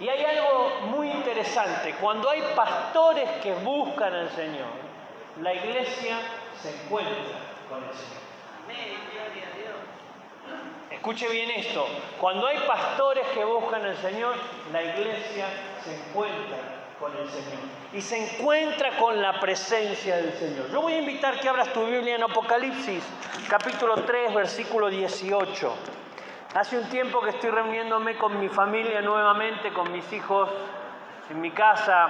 Y hay algo muy interesante. Cuando hay pastores que buscan al Señor, la iglesia se encuentra con el Señor. Amén, gloria a Dios. Escuche bien esto. Cuando hay pastores que buscan al Señor, la iglesia se encuentra con el Señor. Y se encuentra con la presencia del Señor. Yo voy a invitar que abras tu Biblia en Apocalipsis, capítulo 3, versículo 18. Hace un tiempo que estoy reuniéndome con mi familia nuevamente, con mis hijos en mi casa,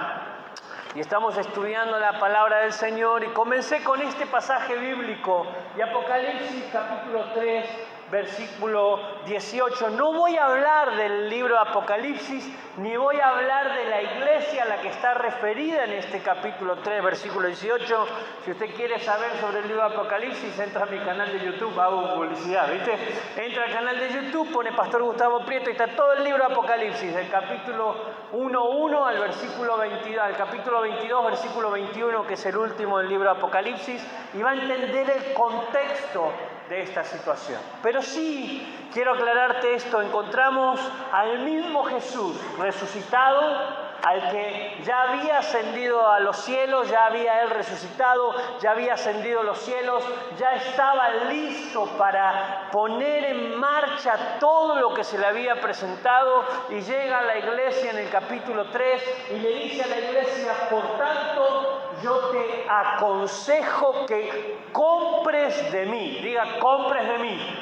y estamos estudiando la palabra del Señor, y comencé con este pasaje bíblico de Apocalipsis capítulo 3, versículo 18. No voy a hablar del libro de Apocalipsis, ni voy a hablar de la iglesia a la que está referida en este capítulo 3, versículo 18. Si usted quiere saber sobre el libro de Apocalipsis, entra a mi canal de YouTube, hago publicidad, ¿viste? Entra al canal de YouTube, pone Pastor Gustavo Prieto y está todo el libro de Apocalipsis, del capítulo 1:1 al versículo 22, al capítulo 22, versículo 21, que es el último del libro de Apocalipsis, y va a entender el contexto de esta situación. Pero sí, quiero aclararte esto, encontramos al mismo Jesús resucitado, al que ya había ascendido a los cielos, ya había Él resucitado, ya había ascendido a los cielos, ya estaba listo para poner en marcha todo lo que se le había presentado, y llega a la iglesia en el capítulo 3 y le dice a la iglesia: por tanto, yo te aconsejo que compres de mí. Diga, compres de mí.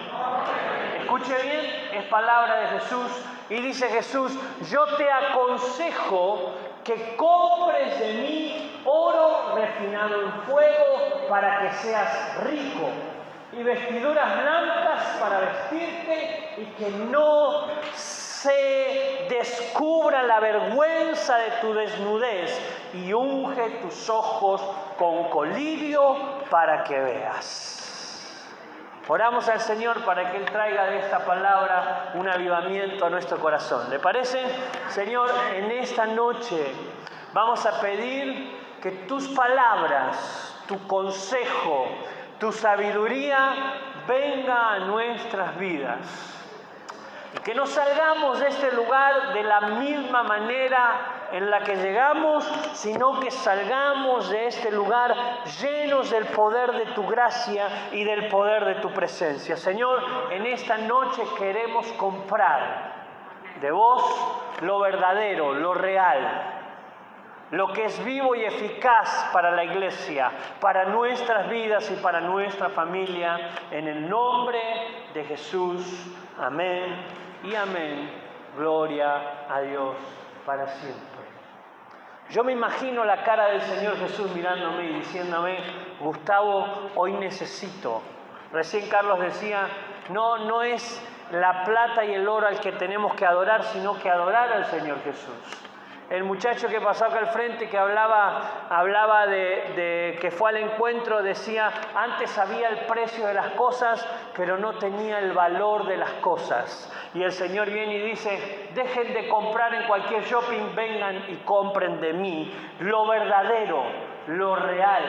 Escuche bien, es palabra de Jesús. Y dice Jesús: yo te aconsejo que compres de mí oro refinado en fuego para que seas rico, y vestiduras blancas para vestirte, y que no se descubra la vergüenza de tu desnudez, y unge tus ojos con colirio para que veas. Oramos al Señor para que Él traiga de esta palabra un avivamiento a nuestro corazón. ¿Le parece? Señor, en esta noche vamos a pedir que tus palabras, tu consejo, tu sabiduría venga a nuestras vidas. Y que no salgamos de este lugar de la misma manera en la que llegamos, sino que salgamos de este lugar llenos del poder de tu gracia y del poder de tu presencia. Señor, en esta noche queremos comprar de vos lo verdadero, lo real, lo que es vivo y eficaz para la iglesia, para nuestras vidas y para nuestra familia, en el nombre de Jesús. Amén y amén. Gloria a Dios para siempre. Yo me imagino la cara del Señor Jesús mirándome y diciéndome: Gustavo, hoy necesito. Recién Carlos decía, no es la plata y el oro al que tenemos que adorar, sino que adorar al Señor Jesús. El muchacho que pasó acá al frente, que hablaba de que fue al encuentro, decía: antes sabía el precio de las cosas, pero no tenía el valor de las cosas. Y el Señor viene y dice: dejen de comprar en cualquier shopping, vengan y compren de mí lo verdadero, lo real,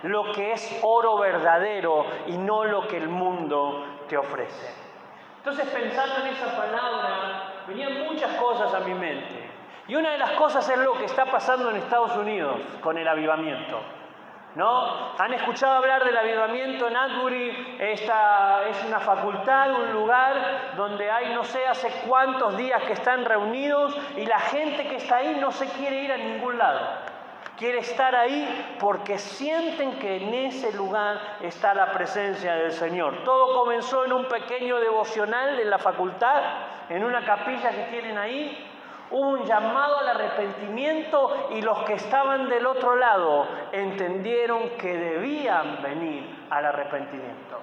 lo que es oro verdadero y no lo que el mundo te ofrece. Entonces, pensando en esa palabra, venían muchas cosas a mi mente. Y una de las cosas es lo que está pasando en Estados Unidos con el avivamiento, ¿no? ¿Han escuchado hablar del avivamiento en Asbury? Esta es una facultad, un lugar donde hay no sé hace cuántos días que están reunidos, y la gente que está ahí no se quiere ir a ningún lado. Quiere estar ahí porque sienten que en ese lugar está la presencia del Señor. Todo comenzó en un pequeño devocional en la facultad, en una capilla que tienen ahí. Hubo un llamado al arrepentimiento, y los que estaban del otro lado entendieron que debían venir al arrepentimiento.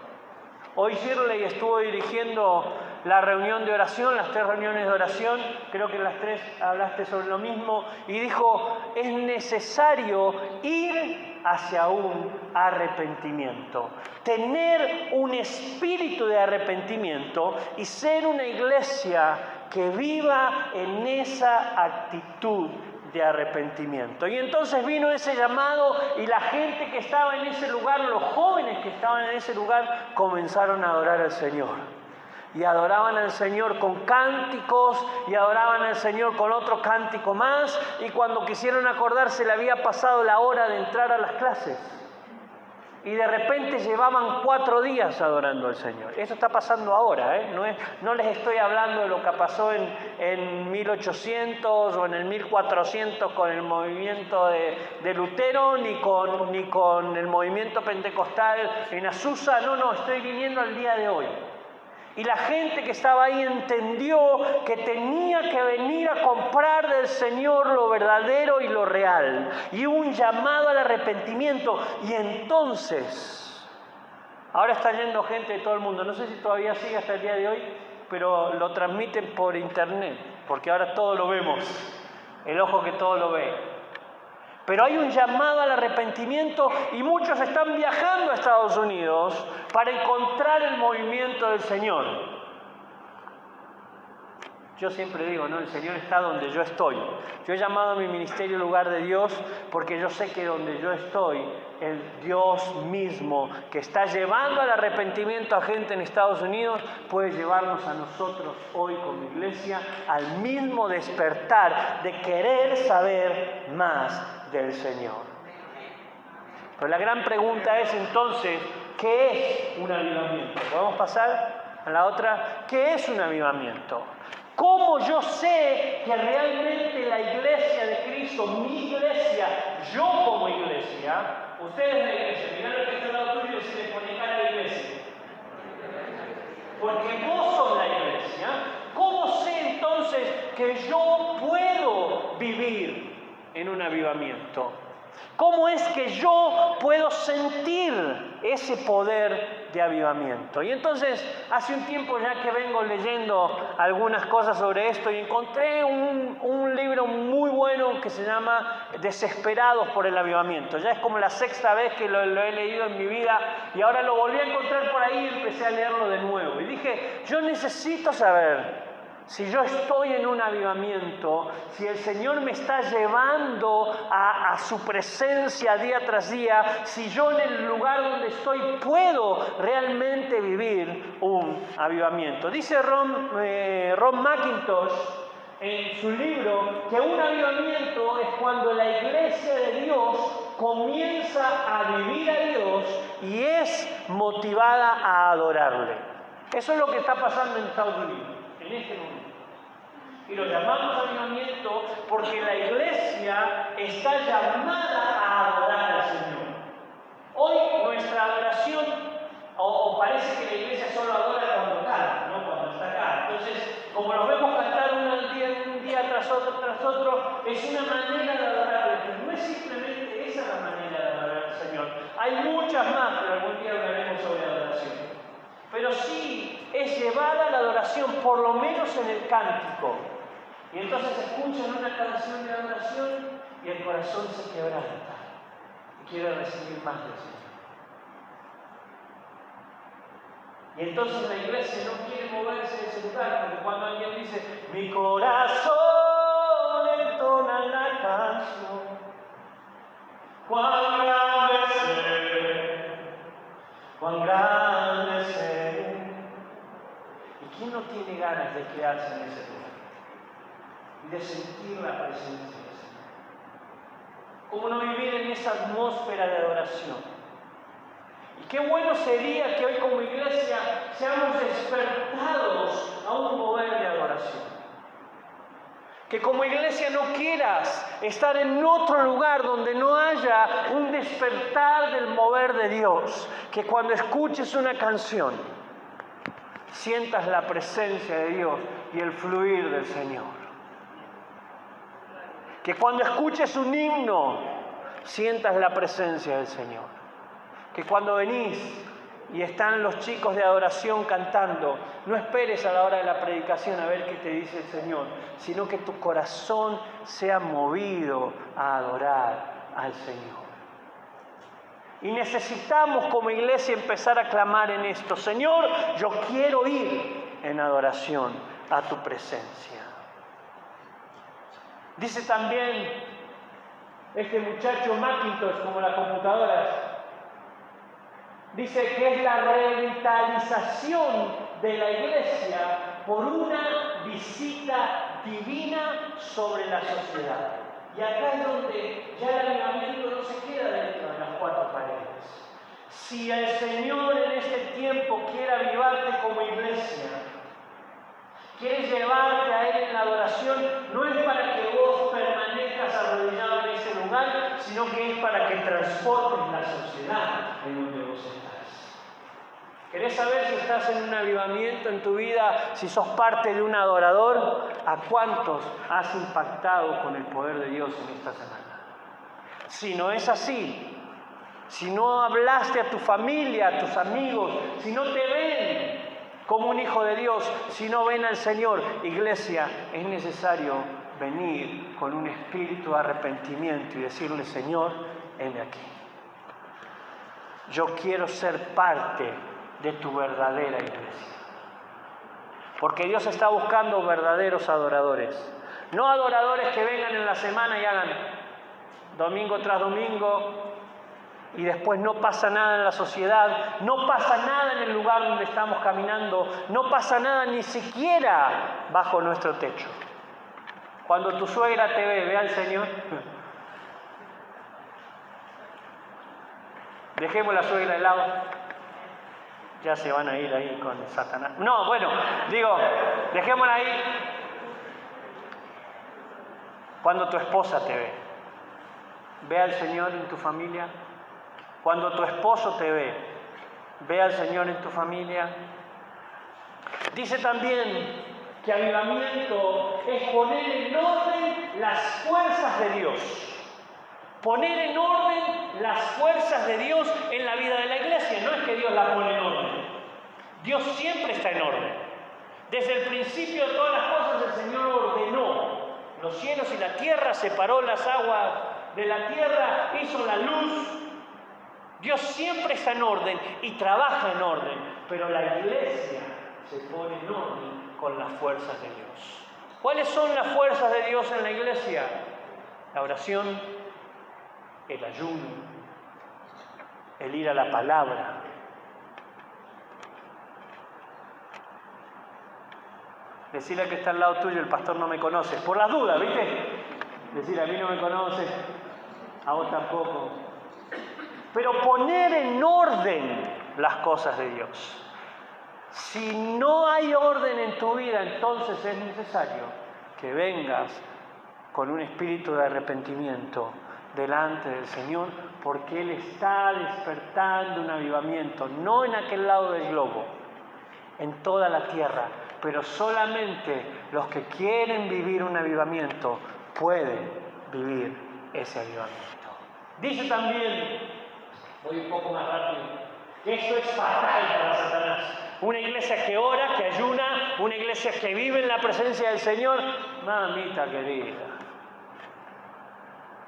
Hoy Shirley estuvo dirigiendo la reunión de oración, las 3 reuniones de oración, creo que en las 3 hablaste sobre lo mismo, y dijo: es necesario ir hacia un arrepentimiento, tener un espíritu de arrepentimiento y ser una iglesia que viva en esa actitud de arrepentimiento. Y entonces vino ese llamado, y la gente que estaba en ese lugar, los jóvenes que estaban en ese lugar, comenzaron a adorar al Señor. y adoraban al Señor con cánticos y adoraban al Señor con otro cántico más, y cuando quisieron acordarse le había pasado la hora de entrar a las clases. Y de repente llevaban 4 días adorando al Señor. Eso está pasando ahora, ¿eh? No les estoy hablando de lo que pasó en 1800 o en el 1400 con el movimiento de Lutero, ni con el movimiento pentecostal en Azusa. No, estoy viniendo al día de hoy. Y la gente que estaba ahí entendió que tenía que venir a comprar del Señor lo verdadero y lo real. Y hubo un llamado al arrepentimiento. Y entonces, ahora está yendo gente de todo el mundo. No sé si todavía sigue hasta el día de hoy, pero lo transmiten por internet, porque ahora todo lo vemos. El ojo que todo lo ve. Pero hay un llamado al arrepentimiento y muchos están viajando a Estados Unidos para encontrar el movimiento del Señor. Yo siempre digo, ¿no? El Señor está donde yo estoy. Yo he llamado a mi ministerio lugar de Dios porque yo sé que donde yo estoy, el Dios mismo que está llevando al arrepentimiento a gente en Estados Unidos puede llevarnos a nosotros hoy como iglesia al mismo despertar de querer saber más del Señor. Pero la gran pregunta es entonces, ¿qué es un avivamiento? ¿Podemos pasar a la otra? ¿Qué es un avivamiento? ¿Cómo yo sé que realmente la iglesia de Cristo, mi iglesia, yo como iglesia, ustedes la iglesia, mirá lo que está al lado tuyo y se le pone cara a la iglesia? Porque vos sos la iglesia. ¿Cómo sé entonces que yo puedo vivir en un avivamiento? ¿Cómo es que yo puedo sentir ese poder de avivamiento? Y entonces, hace un tiempo ya que vengo leyendo algunas cosas sobre esto y encontré un libro muy bueno que se llama Desesperados por el Avivamiento. Ya es como la 6ª vez que lo he leído en mi vida y ahora lo volví a encontrar por ahí y empecé a leerlo de nuevo. Y dije, yo necesito saber si yo estoy en un avivamiento, si el Señor me está llevando a su presencia día tras día, si yo en el lugar donde estoy puedo realmente vivir un avivamiento. Dice Ron McIntosh en su libro que un avivamiento es cuando la iglesia de Dios comienza a vivir a Dios y es motivada a adorarle. Eso es lo que está pasando en Estados Unidos en este momento. Y lo llamamos avivamiento porque la iglesia está llamada a adorar al Señor. Hoy nuestra adoración, o parece que la iglesia solo adora cuando canta, no cuando está acá. Entonces, como lo vemos cantar un día tras otro, es una manera de adorarle, pero no es simplemente esa la manera de adorar al Señor. Hay muchas más, pero algún día hablaremos sobre adoración. Pero sí es llevada la adoración, por lo menos en el cántico. Y entonces escuchan una canción de adoración y el corazón se quebranta y quiere recibir más del Señor. Y entonces la iglesia no quiere moverse de ese lugar, porque cuando alguien dice, mi corazón entona la canción, cuán grande es Él. ¿Y quién no tiene ganas de quedarse en ese lugar? Y de sentir la presencia del Señor. ¿Cómo no vivir en esa atmósfera de adoración? Y qué bueno sería que hoy como iglesia seamos despertados a un mover de adoración. Que como iglesia no quieras estar en otro lugar donde no haya un despertar del mover de Dios. Que cuando escuches una canción sientas la presencia de Dios y el fluir del Señor. Que cuando escuches un himno, sientas la presencia del Señor. Que cuando venís y están los chicos de adoración cantando, no esperes a la hora de la predicación a ver qué te dice el Señor, sino que tu corazón sea movido a adorar al Señor. Y necesitamos como iglesia empezar a clamar en esto. Señor, yo quiero ir en adoración a tu presencia. Dice también este muchacho Macintosh, como la computadora, dice que es la revitalización de la iglesia por una visita divina sobre la sociedad. Y acá es donde ya el avivamiento no se queda dentro de las cuatro paredes. Si el Señor en este tiempo quiere avivarte como iglesia, quiere llevarte a Él en la adoración, no es para que vos permanezcas arrodillado en ese lugar, sino que es para que transportes la sociedad en donde vos estás. ¿Querés saber si estás en un avivamiento en tu vida, si sos parte de un adorador? ¿A cuántos has impactado con el poder de Dios en esta semana? Si no es así, si no hablaste a tu familia, a tus amigos, si no te ven como un hijo de Dios, si no ven al Señor, iglesia, es necesario venir con un espíritu de arrepentimiento y decirle: Señor, heme aquí. Yo quiero ser parte de tu verdadera iglesia. Porque Dios está buscando verdaderos adoradores. No adoradores que vengan en la semana y hagan domingo tras domingo y después no pasa nada en la sociedad, no pasa nada en el lugar donde estamos caminando, no pasa nada ni siquiera bajo nuestro techo. Cuando tu suegra te ve al Señor. Dejemos la suegra de lado. Ya se van a ir ahí con Satanás. No, bueno, digo, dejémosla ahí. Cuando tu esposa te ve al Señor en tu familia. Cuando tu esposo te ve al Señor en tu familia. Dice también que avivamiento es poner en orden las fuerzas de Dios. Poner en orden las fuerzas de Dios en la vida de la iglesia. No es que Dios la pone en orden. Dios siempre está en orden. Desde el principio de todas las cosas el Señor ordenó los cielos y la tierra, separó las aguas de la tierra, hizo la luz. Dios siempre está en orden y trabaja en orden, pero la iglesia se pone en orden con las fuerzas de Dios. ¿Cuáles son las fuerzas de Dios en la iglesia? La oración, el ayuno, el ir a la palabra. Decirle al que está al lado tuyo: el pastor no me conoce. Por las dudas, ¿viste? Decirle: a mí no me conoce, a vos tampoco. Pero poner en orden las cosas de Dios. Si no hay orden en tu vida, entonces es necesario que vengas con un espíritu de arrepentimiento delante del Señor, porque Él está despertando un avivamiento, no en aquel lado del globo, en toda la tierra, pero solamente los que quieren vivir un avivamiento pueden vivir ese avivamiento. Dice también, voy un poco más rápido, que esto es fatal para Satanás. Una iglesia que ora, que ayuna, una iglesia que vive en la presencia del Señor, mamita querida,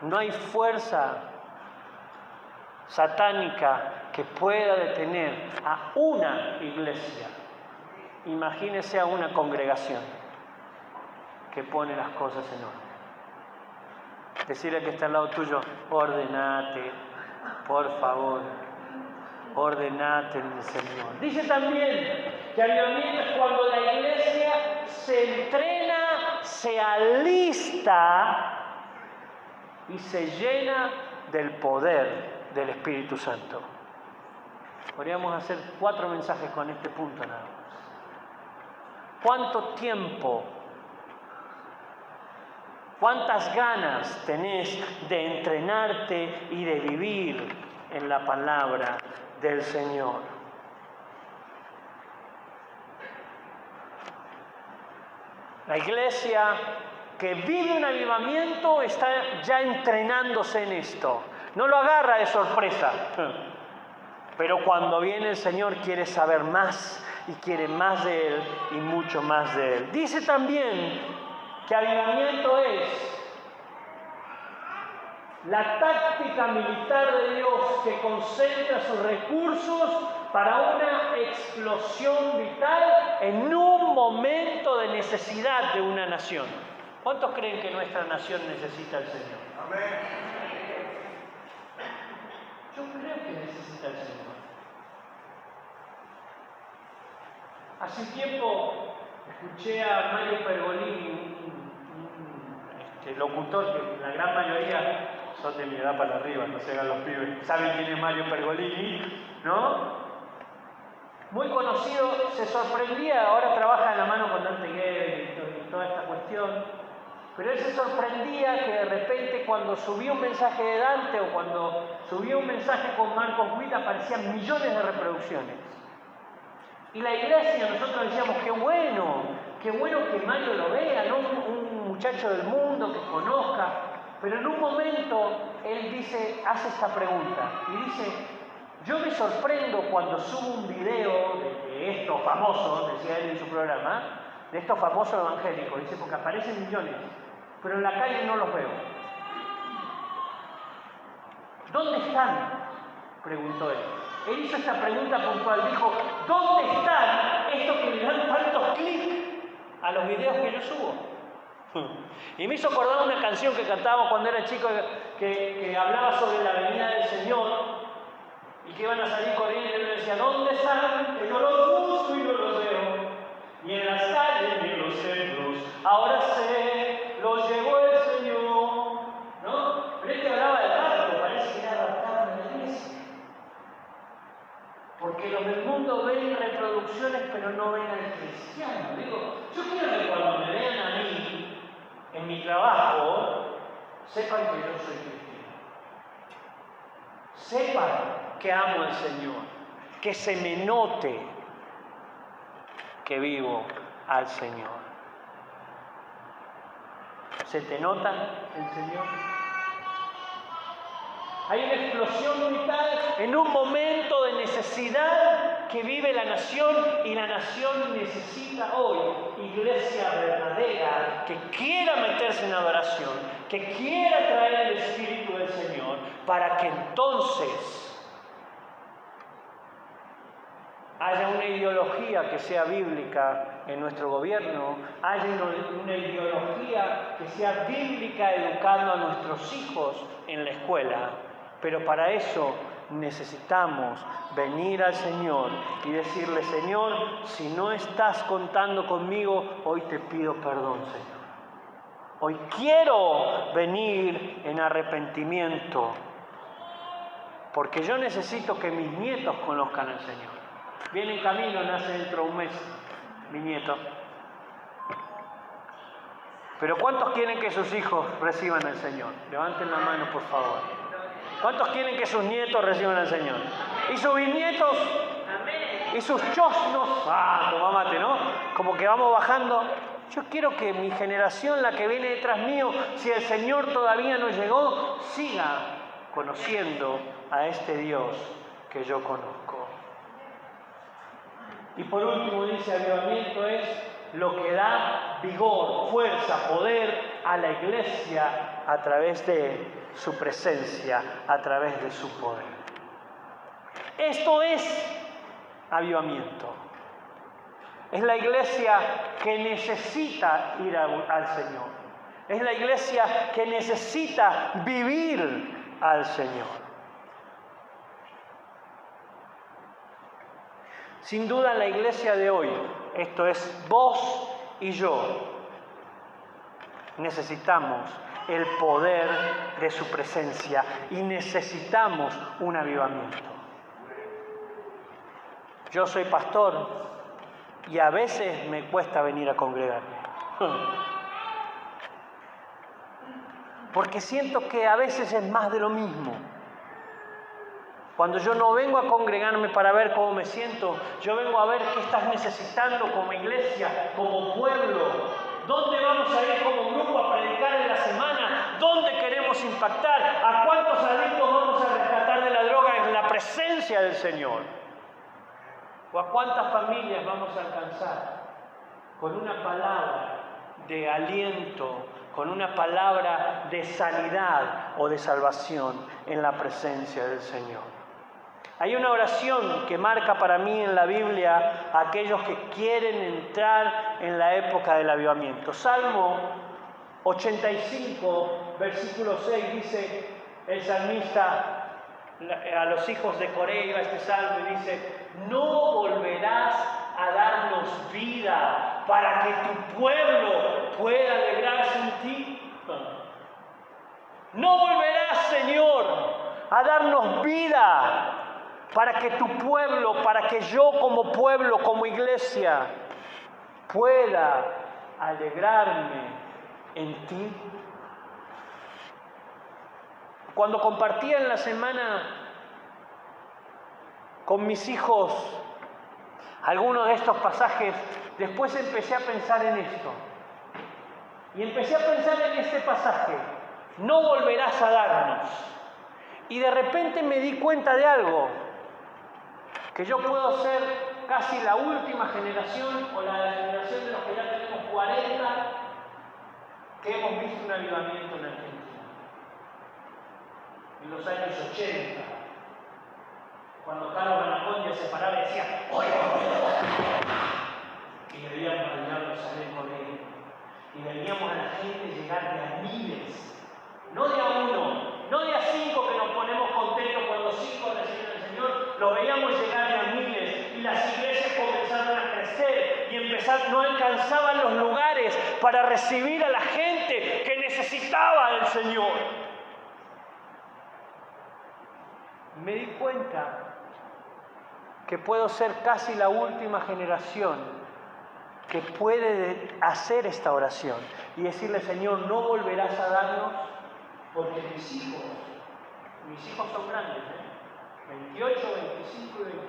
no hay fuerza satánica que pueda detener a una iglesia. Imagínese a una congregación que pone las cosas en orden. Decirle que está al lado tuyo: ordenate, por favor, ordenate en el Señor. Dice también que avivamiento es cuando la iglesia se entrena, se alista y se llena del poder del Espíritu Santo. Podríamos hacer 4 mensajes con este punto nada más. ¿Cuánto tiempo, cuántas ganas tenés de entrenarte y de vivir en la palabra del Señor? La iglesia que vive un avivamiento está ya entrenándose en esto. No lo agarra de sorpresa. Pero cuando viene el Señor quiere saber más y quiere más de Él y mucho más de Él. Dice también que avivamiento es la táctica militar de Dios que concentra sus recursos para una explosión vital en un momento de necesidad de una nación. ¿Cuántos creen que nuestra nación necesita al Señor? Amén. Yo creo que necesita al Señor. Hace un tiempo escuché a Mario Pergolini, un locutor que la gran mayoría son de mi edad para arriba, no se hagan los pibes. ¿Saben quién es Mario Pergolini? ¿No? Muy conocido, se sorprendía, ahora trabaja en la mano con Dante Gebel y toda esta cuestión, pero él se sorprendía que de repente cuando subía un mensaje de Dante o cuando subía un mensaje con Marcos Witt aparecían millones de reproducciones. Y la iglesia, nosotros decíamos, qué bueno que Mario lo vea, ¿no? Un muchacho del mundo que conozca. Pero en un momento él dice, hace esta pregunta y dice, yo me sorprendo cuando subo un video de estos famosos, decía él en su programa, de estos famosos evangélicos, dice, porque aparecen millones, pero en la calle no los veo. ¿Dónde están? Preguntó él. Él hizo esta pregunta puntual, dijo, ¿dónde están estos que le dan tantos clics a los videos que yo subo? Y me hizo acordar una canción que cantábamos cuando era chico que hablaba sobre la venida del Señor y que iban a salir corriendo y él decía, ¿dónde están? Que yo los busco y no los veo. Y en las calles y en los centros, ahora sé, los llevó el Señor. ¿No? Pero este hablaba del barco, parece que era adaptado a la iglesia. Porque los del mundo ven reproducciones pero no ven al cristiano. Digo, yo quiero que cuando me vean a mí, en mi trabajo, sepan que yo soy cristiano. Sepan que amo al Señor. Que se me note que vivo al Señor. ¿Se te nota el Señor? Hay una explosión vital en un momento de necesidad que vive la nación y la nación necesita hoy iglesia verdadera que quiera meterse en adoración, que quiera traer el Espíritu del Señor para que entonces haya una ideología que sea bíblica en nuestro gobierno, haya una ideología que sea bíblica educando a nuestros hijos en la escuela. Pero para eso necesitamos venir al Señor y decirle, Señor, si no estás contando conmigo, hoy te pido perdón, Señor. Hoy quiero venir en arrepentimiento, porque yo necesito que mis nietos conozcan al Señor. Viene en camino, nace dentro de un mes, mi nieto. Pero ¿cuántos quieren que sus hijos reciban al Señor? Levanten la mano, por favor. ¿Cuántos quieren que sus nietos reciban al Señor? ¿Y sus bisnietos? ¿Y sus chosnos? Toma mate, ¿no? Como que vamos bajando. Yo quiero que mi generación, la que viene detrás mío, si el Señor todavía no llegó, siga conociendo a este Dios que yo conozco. Y por último dice, avivamiento es lo que da vigor, fuerza, poder a la iglesia a través de su presencia, a través de su poder. Esto es avivamiento. Es la iglesia que necesita ir al Señor. Es la iglesia que necesita vivir al Señor. Sin duda la iglesia de hoy, esto es vos y yo, necesitamos el poder de su presencia y necesitamos un avivamiento. Yo soy pastor y a veces me cuesta venir a congregarme. Porque siento que a veces es más de lo mismo. Cuando yo no vengo a congregarme para ver cómo me siento, yo vengo a ver qué estás necesitando como iglesia, como pueblo. ¿Dónde vamos a ir como grupo a predicar en la semana? ¿Dónde queremos impactar? ¿A cuántos adictos vamos a rescatar de la droga en la presencia del Señor? ¿O a cuántas familias vamos a alcanzar con una palabra de aliento, con una palabra de sanidad o de salvación en la presencia del Señor? Hay una oración que marca para mí en la Biblia a aquellos que quieren entrar en la época del avivamiento. Salmo 85, versículo 6, dice el salmista a los hijos de Coré, iba este salmo y dice, no volverás a darnos vida para que tu pueblo pueda alegrarse en ti. No volverás, Señor, a darnos vida para que tu pueblo, para que yo como pueblo, como iglesia, pueda alegrarme en ti. Cuando compartía en la semana con mis hijos algunos de estos pasajes, después empecé a pensar en esto. Y empecé a pensar en este pasaje: no volverás a darnos. Y de repente me di cuenta de algo, que yo puedo ser casi la última generación o la generación de los que ya tenemos 40 que hemos visto un avivamiento en Argentina. En los años 80, cuando Carlos Anacondia se paraba y decía ¡oye! Y veíamos al diablo salir corriendo. Y veíamos a la gente llegar de a miles, no de a uno, no de a 5 que nos ponemos contentos cuando 5 reciben al Señor, los veíamos llegar de a miles y las iglesias comenzaron a crecer y no alcanzaban los lugares para recibir a la gente que necesitaba del Señor. Me di cuenta que puedo ser casi la última generación que puede hacer esta oración y decirle: Señor, no volverás a darnos, porque mis hijos son grandes, 28, 25 y 21,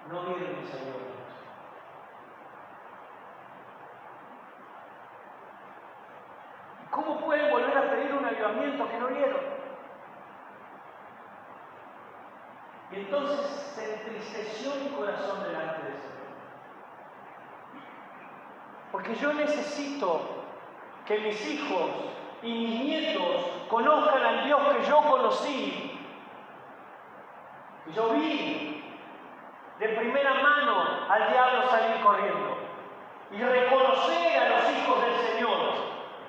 no vieron mis avivamientos. ¿Cómo pueden volver a pedir un avivamiento que no vieron? Y entonces se entristeció mi corazón delante de Señor. Porque yo necesito que mis hijos y mis nietos conozcan al Dios que yo conocí, que yo vi de primera mano al diablo salir corriendo, y reconocer a los hijos del Señor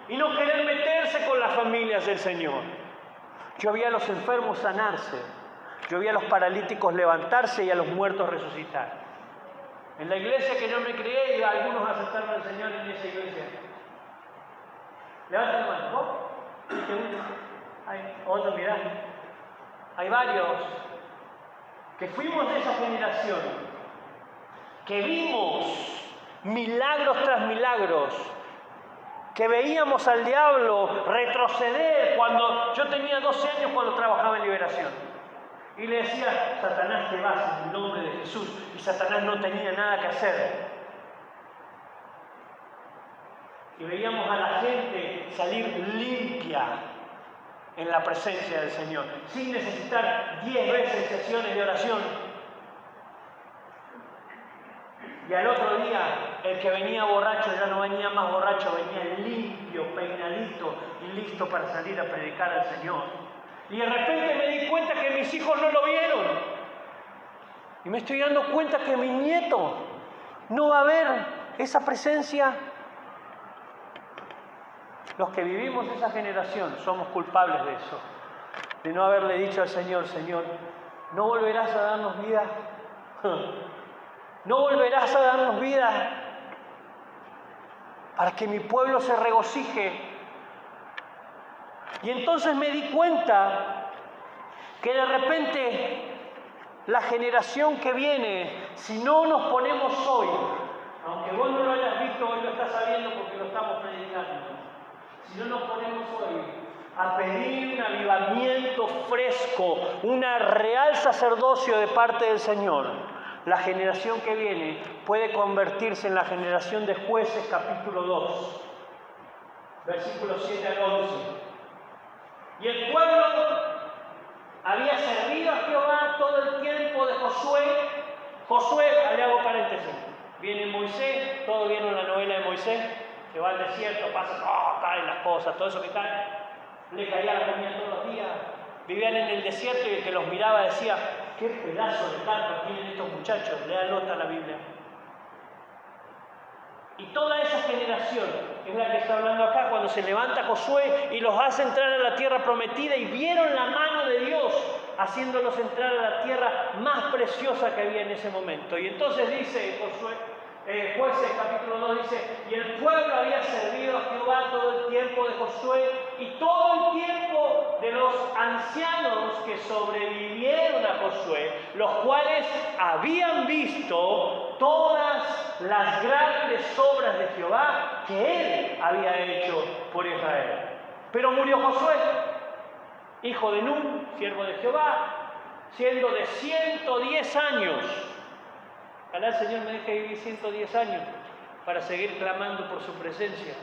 y no querer meterse con las familias del Señor. Yo vi a los enfermos sanarse, yo vi a los paralíticos levantarse y a los muertos resucitar. En la iglesia que yo me crié, algunos aceptaron al Señor en esa iglesia. Levanta la mano. ¿Vos? Hay otro, mirá. Hay varios que fuimos de esa generación, que vimos milagros tras milagros, que veíamos al diablo retroceder. Cuando yo tenía 12 años, cuando trabajaba en Liberación, y le decía: Satanás, te vas en el nombre de Jesús. Y Satanás no tenía nada que hacer. Y veíamos a la gente salir limpia en la presencia del Señor, sin necesitar 10 veces sesiones de oración. Y al otro día, el que venía borracho ya no venía más borracho, venía limpio, peinadito y listo para salir a predicar al Señor. Y de repente me di cuenta que mis hijos no lo vieron. Y me estoy dando cuenta que mi nieto no va a ver esa presencia. Los que vivimos esa generación somos culpables de eso. De no haberle dicho al Señor: Señor, ¿no volverás a darnos vida? ¿No volverás a darnos vida para que mi pueblo se regocije? Y entonces me di cuenta que de repente la generación que viene, si no nos ponemos hoy, aunque vos no lo hayas visto, hoy lo estás sabiendo porque lo estamos predicando, si no nos ponemos hoy a pedir un avivamiento fresco, un real sacerdocio de parte del Señor, la generación que viene puede convertirse en la generación de Jueces, capítulo 2, versículos 7 al 11. Y el pueblo había servido a Jehová todo el tiempo de Josué. Josué, le hago paréntesis, viene Moisés, todos vieron la novela de Moisés, que va al desierto, pasa, caen las cosas, todo eso que cae, le caía la comida todos los días, vivían en el desierto y el que los miraba decía: qué pedazo de carpa tienen estos muchachos, lean nota la Biblia. Y toda esa generación es la que está hablando acá, cuando se levanta Josué y los hace entrar a la tierra prometida y vieron la mano de Dios haciéndolos entrar a la tierra más preciosa que había en ese momento. Y entonces dice Jueces capítulo 2 dice, y el pueblo había servido a Jehová todo el tiempo de Josué y todo el tiempo de los ancianos que sobrevivieron a Josué, los cuales habían visto todas las grandes obras de Jehová que él había hecho por Israel. Pero murió Josué, hijo de Nun, siervo de Jehová, siendo de 110 años. Ojalá el Señor me deje vivir 110 años para seguir clamando por su presencia.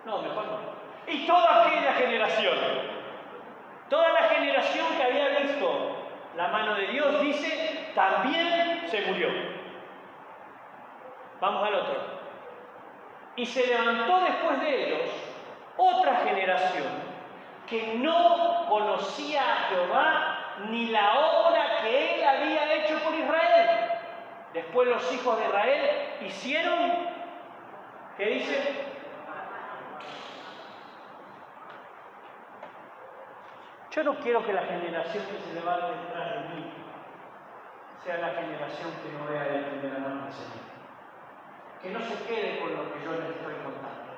No, mejor no. Y toda aquella generación, toda la generación que había visto la mano de Dios, dice, también se murió. Vamos al otro. Y se levantó después de ellos otra generación que no conocía a Jehová ni la obra que él había hecho por Israel. Después los hijos de Israel hicieron, ¿qué dice? Yo no quiero que la generación que se levante detrás de mí sea la generación que no vea de primera mano al Señor. Que no se quede con lo que yo les estoy contando.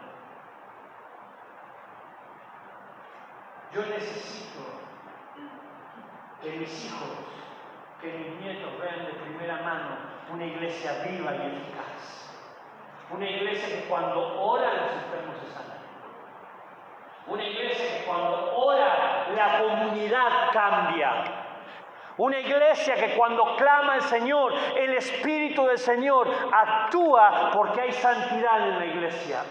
Yo necesito que mis hijos, que mis nietos vean de primera mano una iglesia viva y eficaz. Una iglesia que cuando ora los enfermos se sanan. Una iglesia que cuando ora la comunidad cambia. Una iglesia que cuando clama al Señor, el Espíritu del Señor actúa porque hay santidad en la iglesia.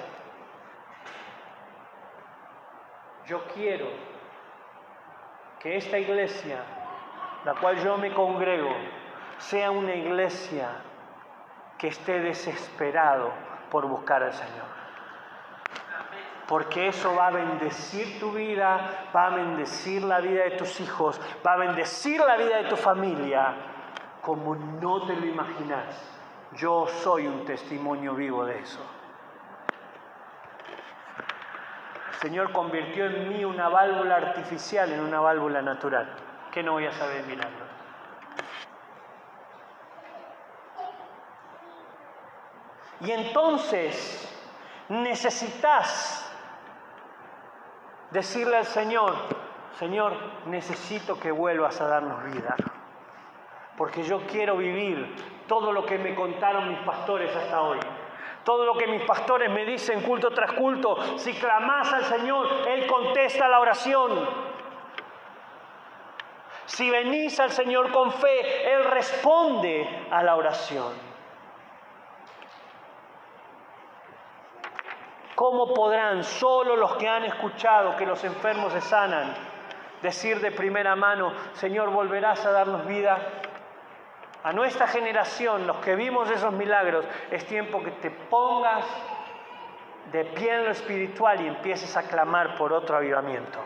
Yo quiero que esta iglesia, la cual yo me congrego, sea una iglesia que esté desesperado por buscar al Señor. Porque eso va a bendecir tu vida, va a bendecir la vida de tus hijos, va a bendecir la vida de tu familia, como no te lo imaginas. Yo soy un testimonio vivo de eso. El Señor convirtió en mí una válvula artificial en una válvula natural. ¿Qué no voy a saber mirarlo? Y entonces necesitas decirle al Señor, Señor, necesito que vuelvas a darnos vida, porque yo quiero vivir todo lo que me contaron mis pastores hasta hoy. Todo lo que mis pastores me dicen culto tras culto, si clamás al Señor, Él contesta la oración. Si venís al Señor con fe, Él responde a la oración. ¿Cómo podrán solo los que han escuchado que los enfermos se sanan decir de primera mano, Señor, volverás a darnos vida? A nuestra generación, los que vimos esos milagros, es tiempo que te pongas de pie en lo espiritual y empieces a clamar por otro avivamiento.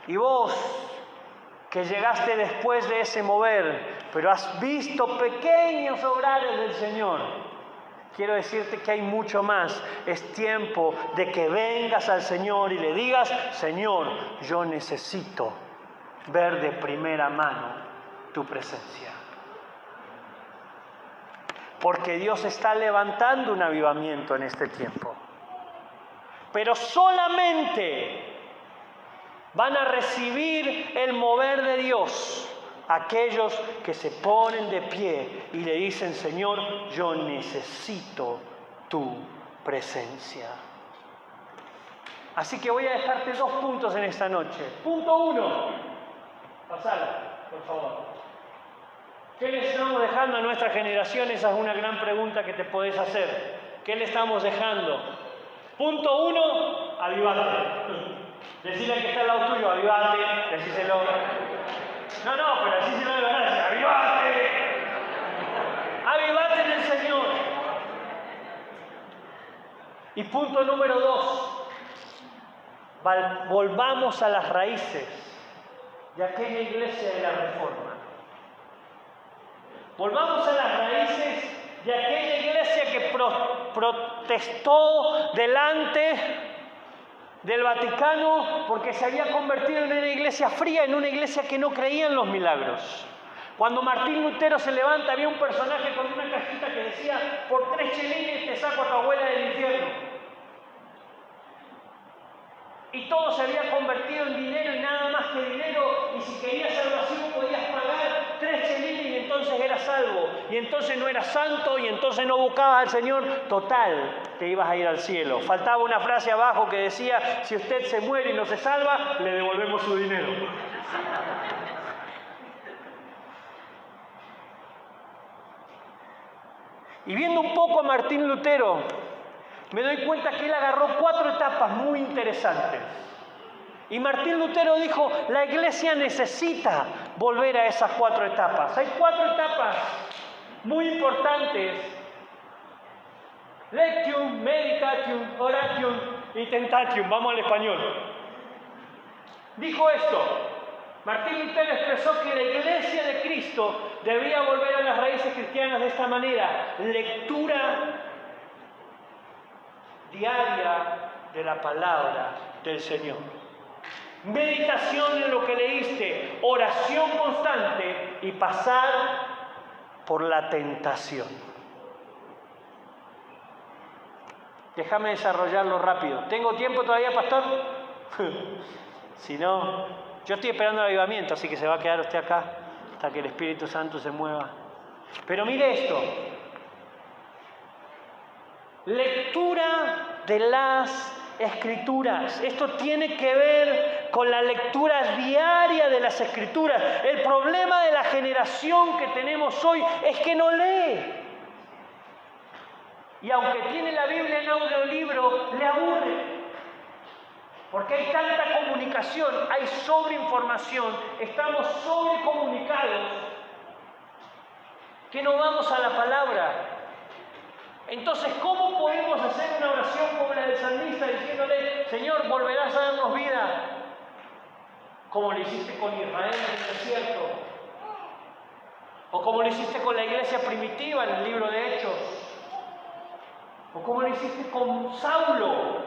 Y vos, que llegaste después de ese mover, pero has visto pequeños obrales del Señor, quiero decirte que hay mucho más. Es tiempo de que vengas al Señor y le digas, Señor, yo necesito ver de primera mano tu presencia. Porque Dios está levantando un avivamiento en este tiempo. Pero solamente van a recibir el mover de Dios aquellos que se ponen de pie y le dicen, Señor, yo necesito tu presencia. Así que voy a dejarte 2 puntos en esta noche. Punto 1. Pasala, por favor. ¿Qué le estamos dejando a nuestra generación? Esa es una gran pregunta que te podés hacer. ¿Qué le estamos dejando? Punto 1, avivate. Decirle al que está al lado tuyo, avivate, decíselo. No, pero así se lo debe decir, avivate. Avivate en el Señor. Y punto número 2, volvamos a las raíces de aquella iglesia de la Reforma. Volvamos a las raíces de aquella iglesia que protestó delante del Vaticano porque se había convertido en una iglesia fría, en una iglesia que no creía en los milagros. Cuando Martín Lutero se levanta, había un personaje con una cajita que decía: por 3 chelines te saco a tu abuela del infierno. Y todo se había convertido en dinero y nada más que dinero, y si querías salvación podías pagar 3 chelines y entonces eras salvo, y entonces no eras santo, y entonces no buscabas al Señor. Total, te ibas a ir al cielo. Faltaba una frase abajo que decía: si usted se muere y no se salva, le devolvemos su dinero. Y viendo un poco a Martín Lutero, me doy cuenta que él agarró 4 etapas muy interesantes. Y Martín Lutero dijo: la iglesia necesita volver a esas 4 etapas. Hay 4 etapas muy importantes: Lectium, Meditatium, Oratium y Tentatium. Vamos al español. Dijo esto: Martín Lutero expresó que la iglesia de Cristo debía volver a las raíces cristianas de esta manera: lectura diaria de la palabra del Señor, meditación en lo que leíste, oración constante y pasar por la tentación. Déjame desarrollarlo rápido. ¿Tengo tiempo todavía, pastor? Si no, yo estoy esperando el avivamiento, así que se va a quedar usted acá hasta que el Espíritu Santo se mueva. Pero mire esto: lectura de las Escrituras. Esto tiene que ver con la lectura diaria de las Escrituras. El problema de la generación que tenemos hoy es que no lee. Y aunque tiene la Biblia en audiolibro, le aburre. Porque hay tanta comunicación, hay sobreinformación, estamos sobrecomunicados que no vamos a la palabra. Entonces, ¿cómo podemos hacer una oración como la del salmista diciéndole: Señor, volverás a darnos vida? Como lo hiciste con Israel en el desierto, o como lo hiciste con la iglesia primitiva en el libro de Hechos, o como lo hiciste con Saulo.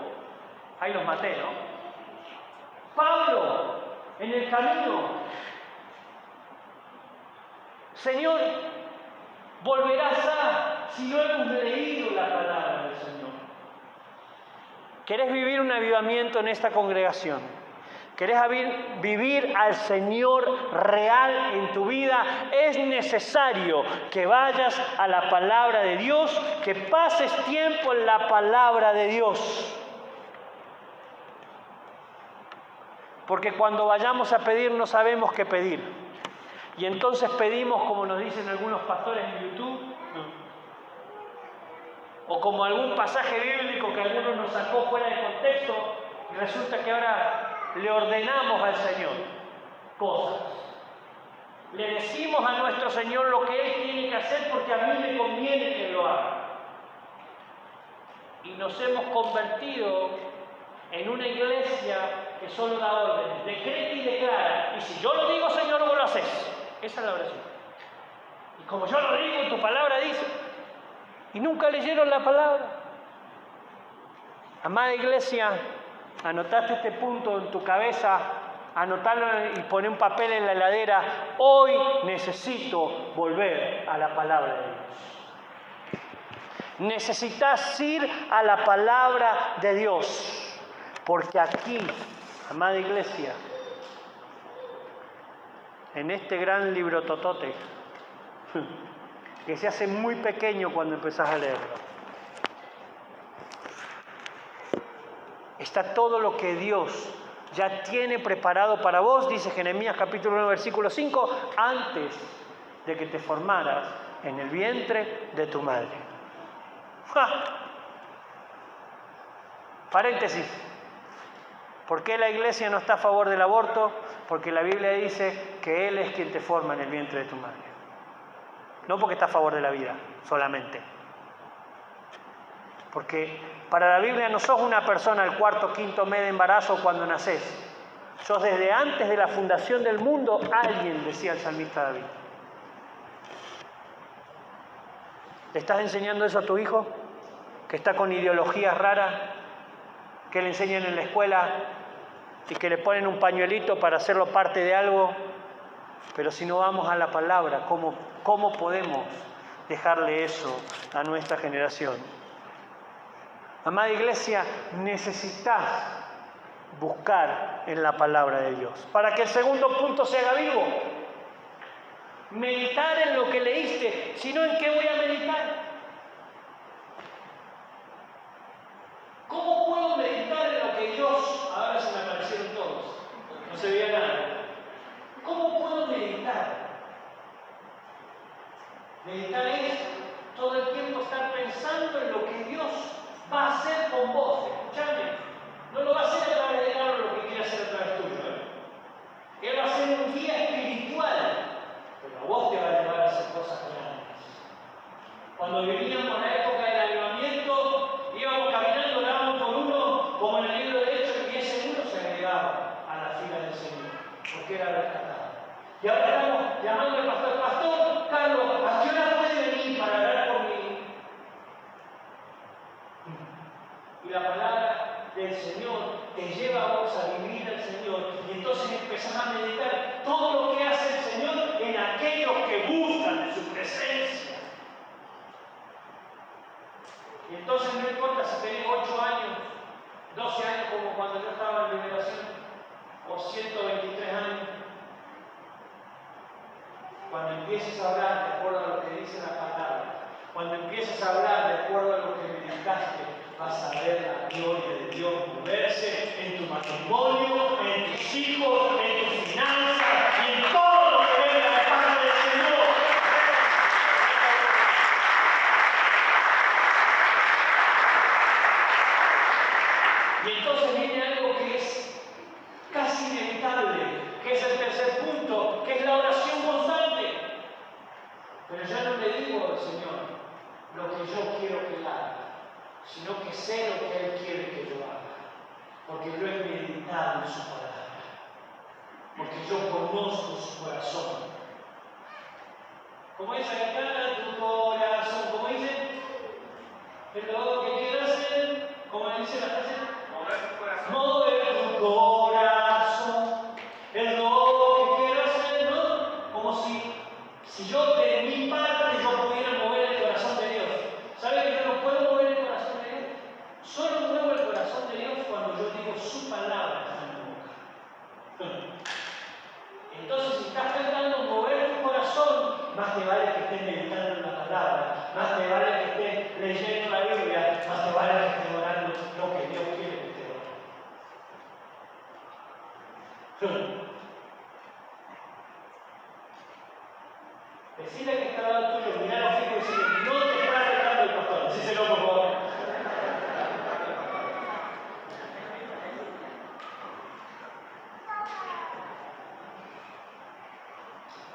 Ahí los maté, ¿no? Pablo, en el camino. Señor, volverás a, si no hemos leído la palabra del Señor. ¿Querés vivir un avivamiento en esta congregación? ¿Querés vivir al Señor real en tu vida? Es necesario que vayas a la palabra de Dios, que pases tiempo en la palabra de Dios. Porque cuando vayamos a pedir no sabemos qué pedir. Y entonces pedimos como nos dicen algunos pastores en YouTube, o como algún pasaje bíblico que alguno nos sacó fuera de contexto, y resulta que ahora le ordenamos al Señor cosas. Le decimos a nuestro Señor lo que Él tiene que hacer porque a mí me conviene que lo haga. Y nos hemos convertido en una iglesia que solo da órdenes, decreta y declara. Y si yo lo digo, Señor, vos lo haces. Esa es la oración. Y como yo lo digo, tu palabra dice. Y nunca leyeron la palabra. Amada iglesia, anotaste este punto en tu cabeza, anotalo y poné un papel en la heladera. Hoy necesito volver a la palabra de Dios. Necesitas ir a la palabra de Dios. Porque aquí, amada iglesia, en este gran libro totote, que se hace muy pequeño cuando empezás a leerlo, está todo lo que Dios ya tiene preparado para vos, dice Jeremías capítulo 1, versículo 5, antes de que te formaras en el vientre de tu madre. ¡Ja! Paréntesis. ¿Por qué la iglesia no está a favor del aborto? Porque la Biblia dice que Él es quien te forma en el vientre de tu madre. No porque está a favor de la vida, solamente. Porque para la Biblia no sos una persona al 4º, 5º mes de embarazo cuando nacés. Sos desde antes de la fundación del mundo alguien, decía el salmista David. ¿Le estás enseñando eso a tu hijo? Que está con ideologías raras, que que le enseñan en la escuela y que le ponen un pañuelito para hacerlo parte de algo, pero si no vamos a la palabra, ¿cómo podemos dejarle eso a nuestra generación? Amada iglesia, necesitas buscar en la palabra de Dios para que el segundo punto se haga vivo. Meditar en lo que leíste, si no, ¿en qué voy a meditar? ¿Cómo puedo meditar en lo que Dios? Ahora se me aparecieron todos, no se veía nada. ¿Cómo puedo meditar? Meditar es todo el tiempo estar pensando en lo que Dios va a hacer con vos. Escuchame, no lo va a hacer a través de Carlos lo que quiere hacer a través tuyo. Él va a hacer un guía espiritual, pero a vos te va a llevar a hacer cosas grandes. Cuando vivíamos la época del avivamiento, íbamos caminando, dábamos por uno, como en el libro de Hechos, y ese uno se agregaba a la fila del Señor, porque era rescatado. Y ahora estamos llamando al pastor, pastor Carlos, ¿a qué hora puede venir para hablar conmigo? Y la palabra del Señor te lleva a vos a vivir al Señor, y entonces empezás a meditar todo lo que hace el Señor en aquellos que buscan su presencia. Y entonces no importa si tenés 8 años, 12 años como cuando yo estaba en liberación, o 123 años, cuando empieces a hablar de acuerdo a lo que dice la palabra, cuando empieces a hablar de acuerdo a lo que meditaste, vas a ver la gloria de Dios moverse en tu matrimonio, en tus hijos, en tus finanzas y en todo lo que venga de parte del Señor. Y entonces viene algo que es casi inevitable, que es el tercer punto, que es la oración constante. Pero ya no le digo al Señor lo que yo quiero que Él haga, sino que sé lo que Él quiere que yo haga, porque yo he meditado en su palabra, porque yo conozco su corazón. Como dice acá, tu corazón, como dice, es lo que quiero hacer, como dice la frase, mover tu corazón, es lo que quiero hacer, ¿no? Como si yo de mi parte yo pudiera mover el corazón de Dios. ¿Sabe que yo no puedo mover el corazón de Dios? Solo muevo el corazón de Dios cuando yo digo su palabra en mi boca. Entonces, si estás tratando de mover tu corazón, más te vale que estés meditando en la palabra, más te vale que estés leyendo la Biblia, más te vale que estés orando lo que Dios quiere que estés orando. Decirle que está al lado tuyo, mirar a los hijos y decirle, no te está retando el pastor, decíselo por favor.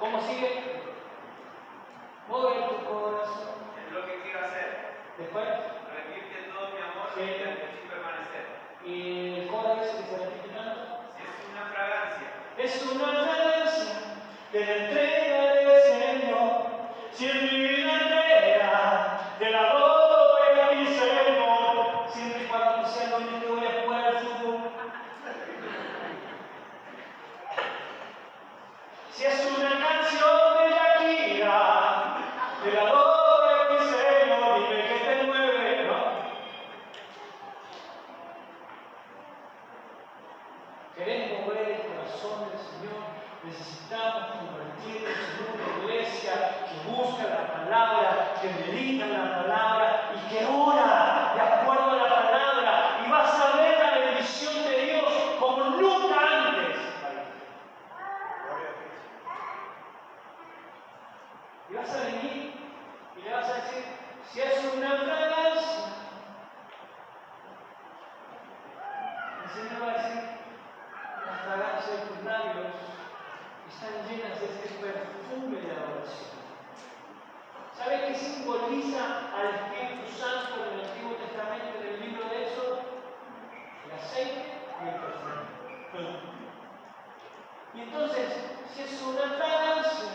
¿Cómo sigue? Mueve tu corazón. Es lo que quiero hacer. Después. Repetirte todo mi amor y permanecer. ¿Y el coro ese que se repite tanto? Es una fragancia. Es una fragancia de la entrega del Señor. Si en mi vida entera te la doy a mi Señor, siempre y cuando sea donde te voy a jugar al fútbol. Si es una canción de Shakira, te la doy a mi Señor, dime que te mueve, ¿no? Queremos mover el corazón del Señor, necesitamos convertirnos en una iglesia que busca la palabra, que medita en la palabra y que ora de acuerdo a la palabra, y vas a ver la bendición de Dios como nunca antes. Y vas a venir y le vas a decir, si es una fragancia, el Señor va a decir, las fragancias de tus labios están llenas de este perfume de adoración. ¿Sabe qué simboliza al Espíritu Santo en el Antiguo Testamento, en el libro de Éxodo? El aceite y el perfume. Y entonces, si es una fragancia,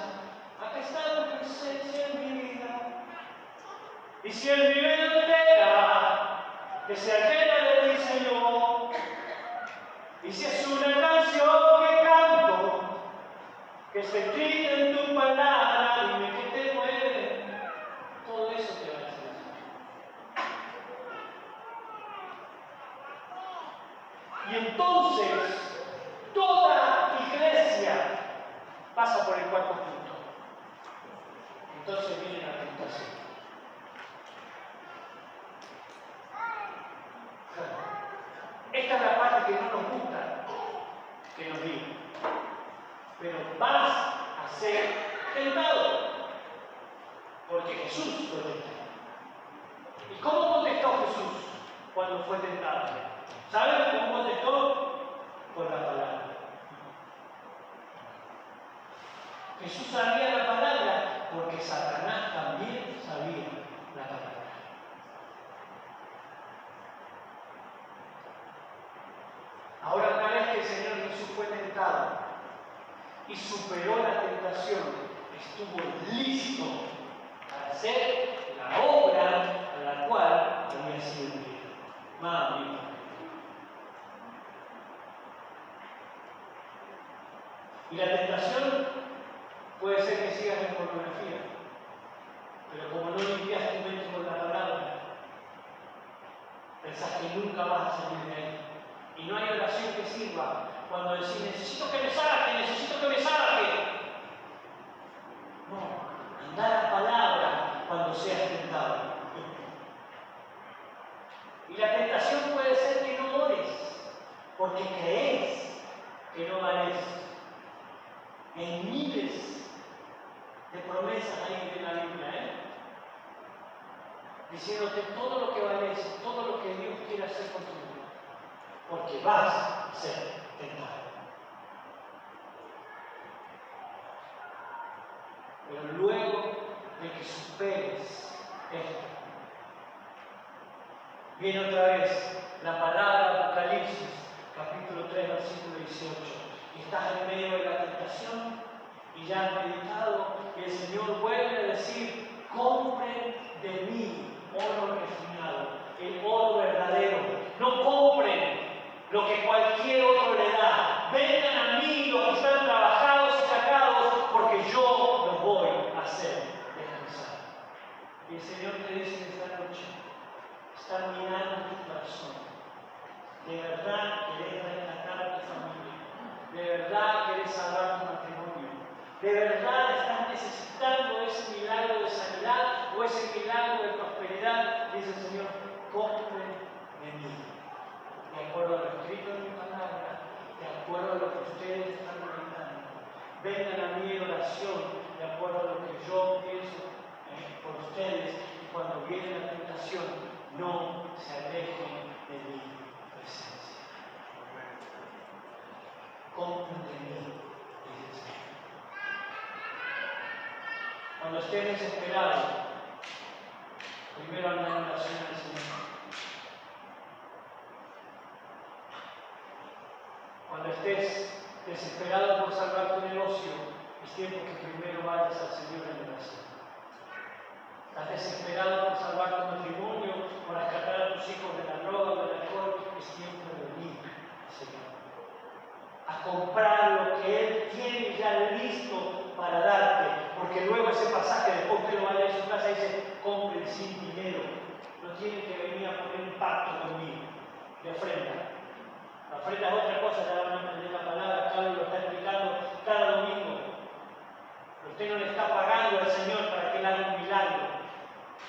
acá está tu presencia en mi vida. Y si en mi vida entera, que sea llena de ti, Señor, Y si es una canción que canto, que está escrita en tu palabra, dime que te mueve, todo eso te va a hacer. Y entonces, toda iglesia pasa por el cuarto punto. Entonces viene la tentación. Esta es la parte que no nos gusta que nos digan. Pero vas a ser tentado. Porque Jesús fue tentado. ¿Y cómo contestó Jesús cuando fue tentado? ¿Saben cómo contestó? Con la palabra. Jesús sabía la palabra porque Satanás también sabía la palabra. Ahora, una vez que el Señor Jesús fue tentado y superó la tentación, estuvo listo para hacer la obra a la cual había sido enviado. Mami. Y la tentación puede ser que sigas en pornografía, pero como no limpias tu mente con la palabra, pensás que nunca vas a salir de ahí. Y no hay oración que sirva cuando decís, necesito que me saque, necesito que me saque. No, anda la palabra cuando seas tentado. Y la tentación puede ser que no ores, porque crees que no vales. Hay miles de promesas ahí en la Biblia, diciéndote todo lo que vales, todo lo que Dios quiere hacer contigo. Porque vas a ser tentado. Pero luego de que superes esto, viene otra vez la palabra de Apocalipsis, capítulo 3, versículo 18. Y estás en medio de la tentación y ya has meditado y el Señor vuelve a decir, compren de mí oro refinado, el oro verdadero. No compren lo que cualquier otro le da. Vengan a mí los que están trabajados y cargados, porque yo los voy a hacer descansar. Y el Señor te dice esta noche, está mirando tu corazón. De verdad querés rescatar a tu familia. De verdad querés salvar tu matrimonio. De verdad estás necesitando ese milagro de sanidad o ese milagro de prosperidad. Dice el Señor, compren de mí. De acuerdo a lo escrito en mi palabra, de acuerdo a lo que ustedes están meditando. Vengan a mí en oración, de acuerdo a lo que yo pienso por ustedes, y cuando viene la tentación, no se alejen de mi presencia. Compren de mí, dice el Señor. Cuando estés desesperado, primero anda en oración al Señor. Cuando estés desesperado por salvar tu negocio, es tiempo que primero vayas al Señor en oración. Estás desesperado por salvar tu matrimonio, por rescatar a tus hijos de la droga o del alcohol, es tiempo de venir al Señor. A comprar lo que Él tiene ya listo para darte, porque luego ese pasaje, después que lo vaya a su casa, dice, compren sin dinero. No tienen que venir a poner un pacto conmigo de ofrenda. La ofrenda es otra cosa, ya van a entender la palabra, Carlos lo está explicando cada domingo. Usted no le está pagando al Señor para que Él haga un milagro.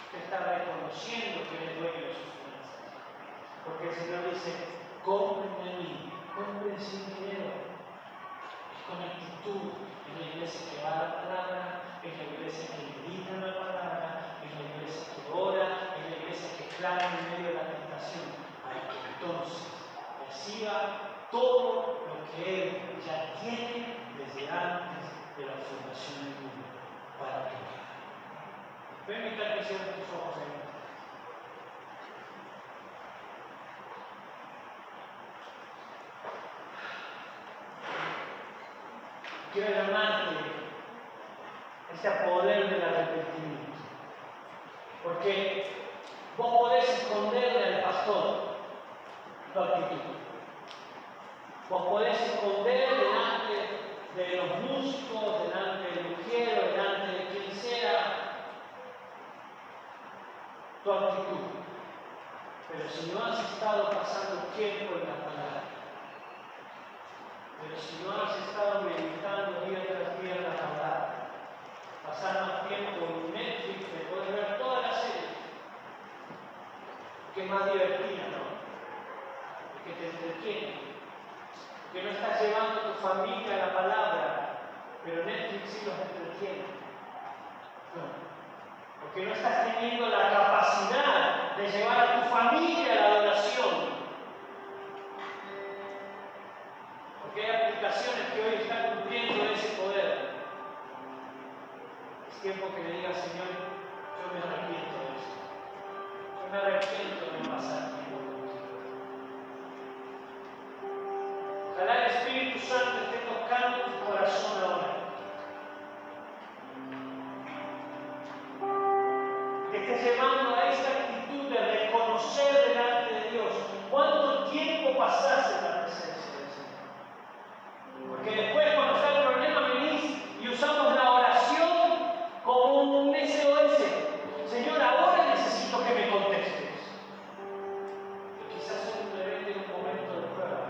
Usted está reconociendo que Él es dueño de sus finanzas. Porque el Señor dice, compren de mí, compren sin dinero. Es con actitud, es la iglesia que va a la palabra, es la iglesia que medita en la palabra, es la iglesia que ora, es la iglesia que clama en medio de la tentación, para que entonces reciba todo lo que Él ya tiene desde antes de la fundación del mundo para tu vida. Voy a invitar que cierres tus ojos ahí. Quiero llamarte ese poder del arrepentimiento. Porque vos podés esconderle al pastor tu actitud. Vos podés esconder delante de los músicos, delante del ujiero, delante de quien sea, tu actitud. Pero si no has estado pasando tiempo en la palabra, pero si no has estado meditando día tras día en la palabra, pasar más tiempo en Netflix, de poder ver todas las series, que es más divertida, ¿no? Que te entretiene, que no estás llevando a tu familia a la palabra, pero Netflix sí los entretiene. No. Porque no estás teniendo la capacidad de llevar a tu familia a la adoración. Porque hay aplicaciones que hoy están cumpliendo ese poder. Es tiempo que le digas, Señor, yo me arrepiento de esto. Yo me arrepiento de no pasar tiempo contigo. Ojalá el Espíritu Santo esté tocando tu corazón ahora. Te estés llevando a esta actitud de reconocer delante de Dios cuánto tiempo pasás en la presencia del Señor. Porque después, cuando está el problema, venís y usamos la oración como un SOS. Señor, ahora necesito que me contestes. Y quizás simplemente en un momento de prueba.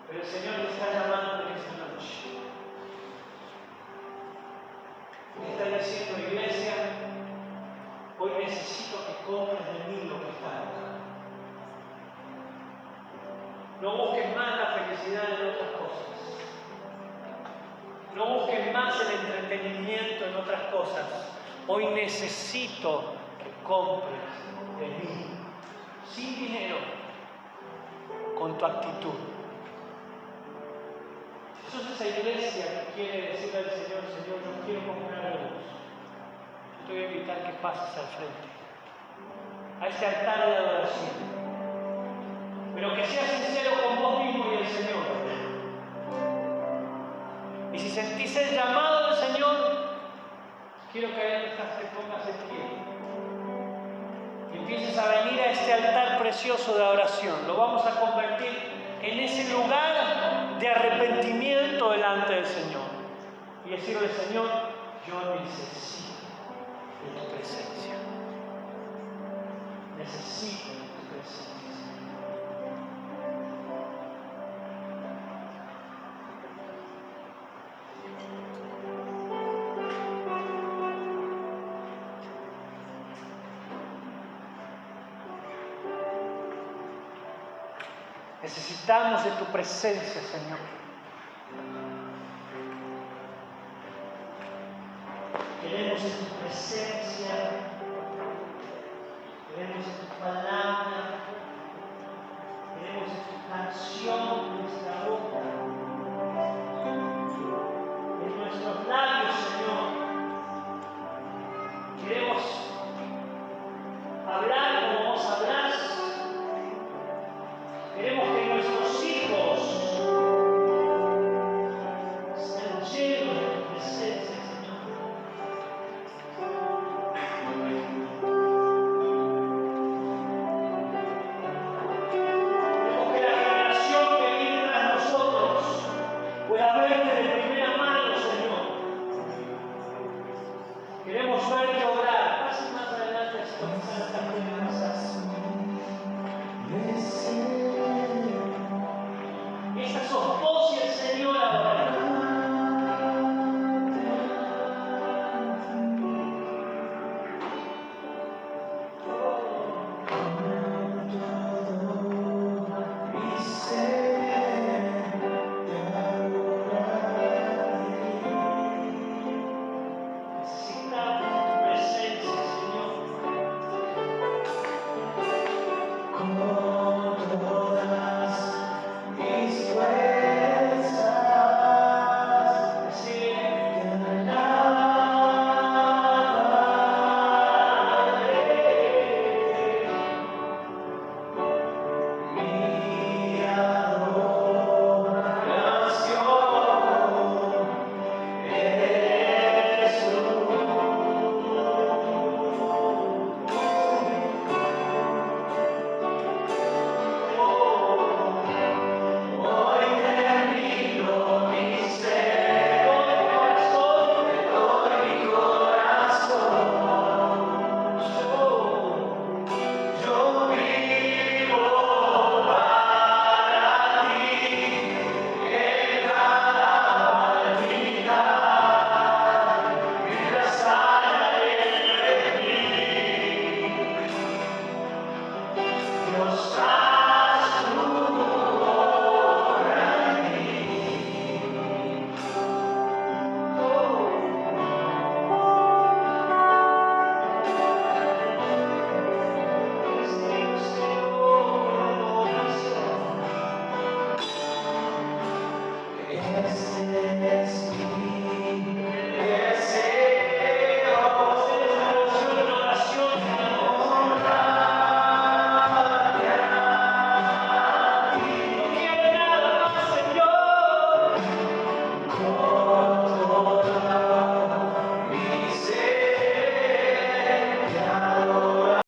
Pero el Señor te está llamando en esta noche. Me está diciendo, iglesia, hoy necesito que compres de mí lo que está buscando. No busques más la felicidad en otras cosas. No busques más el entretenimiento en otras cosas. Hoy necesito que compres de mí, sin dinero, con tu actitud. Si sos esa iglesia que quiere decirle al Señor, Señor, yo quiero comprar a Dios, yo te voy a invitar que pases al frente, a este altar de adoración. Pero que seas sincero con vos mismo y el Señor. Y si sentís el llamado del Señor, quiero que ahí estás te pongas en pie. Y empieces a venir a este altar precioso de adoración. Lo vamos a convertir en ese lugar de arrepentimiento delante del Señor. Y decirle, Señor, yo necesito de tu presencia. Necesito de tu presencia. Necesitamos de tu presencia, Señor. Queremos de tu presencia, queremos de tu palabra, queremos de tu canción en nuestra boca, en nuestros labios, Señor. Queremos hablar como vos hablás. Queremos